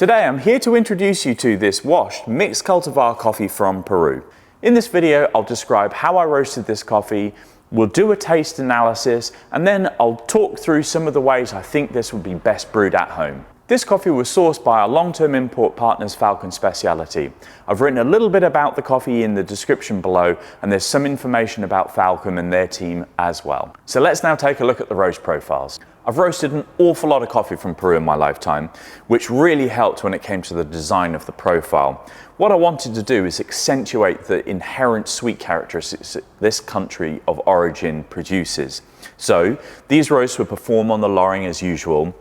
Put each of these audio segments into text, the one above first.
Today I'm here to introduce you to this washed mixed cultivar coffee from Peru. In this video I'll describe how I roasted this coffee, we'll do a taste analysis, and then I'll talk through some of the ways I think this would be best brewed at home. This coffee was sourced by our long-term import partners Falcon Speciality. I've written a little bit about the coffee in the description below, and there's some information about Falcon and their team as well. So let's now take a look at the roast profiles. I've roasted an awful lot of coffee from Peru in my lifetime, which really helped when it came to the design of the profile. What I wanted to do is accentuate the inherent sweet characteristics that this country of origin produces. So these roasts were performed on the loring as usual,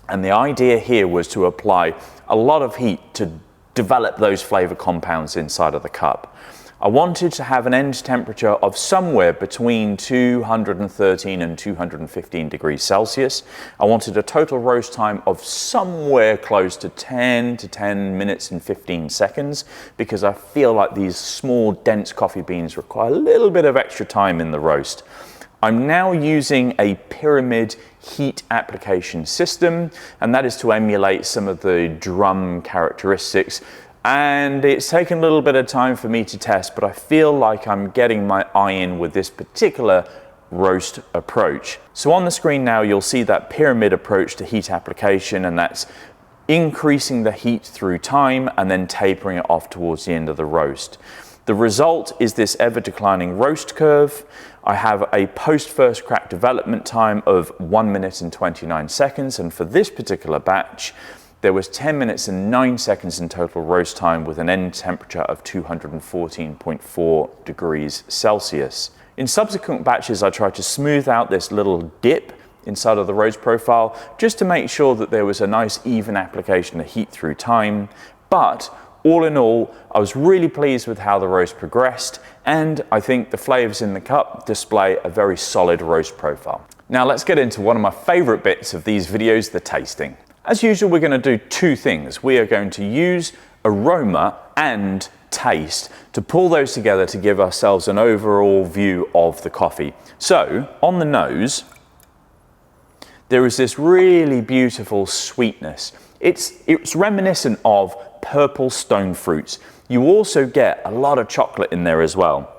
and the idea here was to apply a lot of heat to develop those flavor compounds inside of the cup. I wanted to have an end temperature of somewhere between 213 and 215 degrees Celsius. I wanted a total roast time of somewhere close to 10 minutes and 15 seconds, because I feel like these small dense coffee beans require a little bit of extra time in the roast. I'm now using a pyramid heat application system, and that is to emulate some of the drum characteristics. And it's taken a little bit of time for me to test, but I feel like I'm getting my eye in with this particular roast approach. So on the screen now you'll see that pyramid approach to heat application, and that's increasing the heat through time and then tapering it off towards the end of the roast. The result is this ever declining roast curve. I have a post first crack development time of 1 minute and 29 seconds, and for this particular batch there was 10 minutes and 9 seconds in total roast time with an end temperature of 214.4 degrees Celsius. In subsequent batches I tried to smooth out this little dip inside of the roast profile just to make sure that there was a nice even application of heat through time, but all in all, I was really pleased with how the roast progressed, and I think the flavors in the cup display a very solid roast profile. Now let's get into one of my favorite bits of these videos, the tasting. As usual, we're going to do two things. We are going to use aroma and taste to pull those together to give ourselves an overall view of the coffee. So, on the nose, there is this really beautiful sweetness. It's reminiscent of purple stone fruits. You also get a lot of chocolate in there as well,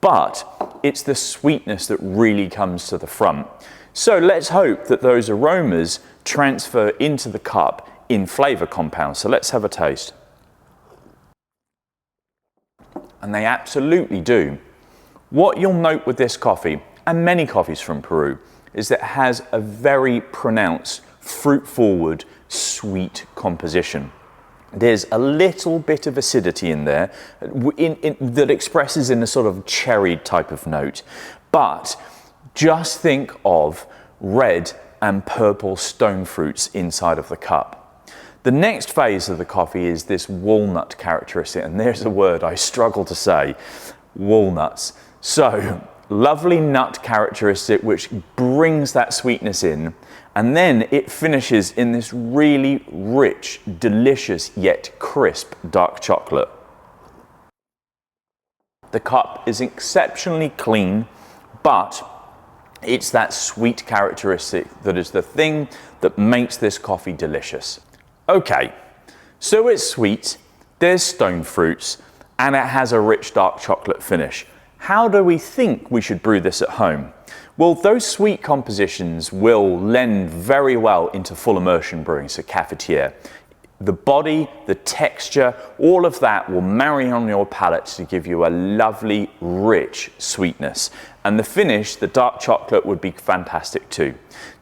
but it's the sweetness that really comes to the front. So let's hope that those aromas transfer into the cup in flavor compounds. So let's have a taste. And they absolutely do. What you'll note with this coffee, and many coffees from Peru, is that it has a very pronounced fruit-forward, sweet composition. There's a little bit of acidity in there that expresses in a sort of cherry type of note. But just think of red and purple stone fruits inside of the cup. The next phase of the coffee is this walnut characteristic, and there's a word I struggle to say, walnuts. So, lovely nut characteristic which brings that sweetness in, and then it finishes in this really rich, delicious yet crisp dark chocolate. The cup is exceptionally clean, but it's that sweet characteristic that is the thing that makes this coffee delicious. Okay, so it's sweet, there's stone fruits, and it has a rich dark chocolate finish. How do we think we should brew this at home? Well, those sweet compositions will lend very well into full immersion brewing, so cafetiere. The body, the texture, all of that will marry on your palate to give you a lovely, rich sweetness. And the finish, the dark chocolate, would be fantastic too.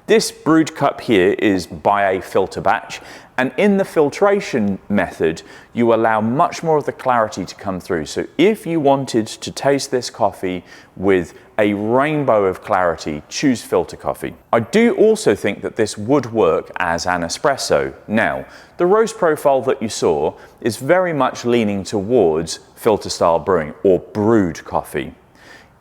This brewed cup here is by a filter batch, and in the filtration method you allow much more of the clarity to come through. So if you wanted to taste this coffee with a rainbow of clarity, choose filter coffee. I do also think that this would work as an espresso. Now, the roast profile that you saw is very much leaning towards filter style brewing or brewed coffee.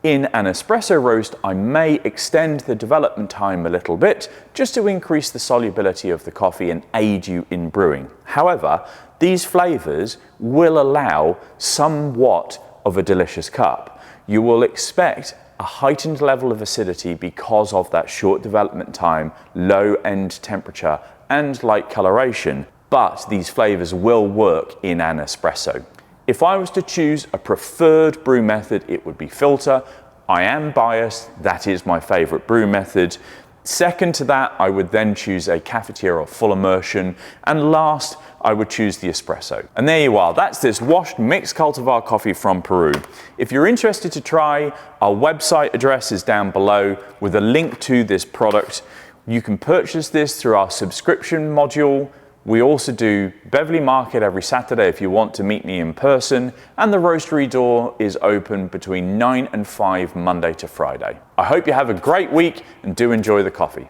In an espresso roast, I may extend the development time a little bit just to increase the solubility of the coffee and aid you in brewing. However, these flavors will allow somewhat of a delicious cup. You will expect a heightened level of acidity because of that short development time, low end temperature, and light coloration. but these flavors will work in an espresso. If I was to choose a preferred brew method, it would be filter. I am biased, that is my favorite brew method. Second to that, I would then choose a cafetiere or full immersion. And last, I would choose the espresso. And there you are, that's this washed mixed cultivar coffee from Peru. If you're interested to try, our website address is down below with a link to this product. You can purchase this through our subscription module. We also do Beverly Market every Saturday if you want to meet me in person, and the roastery door is open between 9 and 5 Monday to Friday. I hope you have a great week and do enjoy the coffee.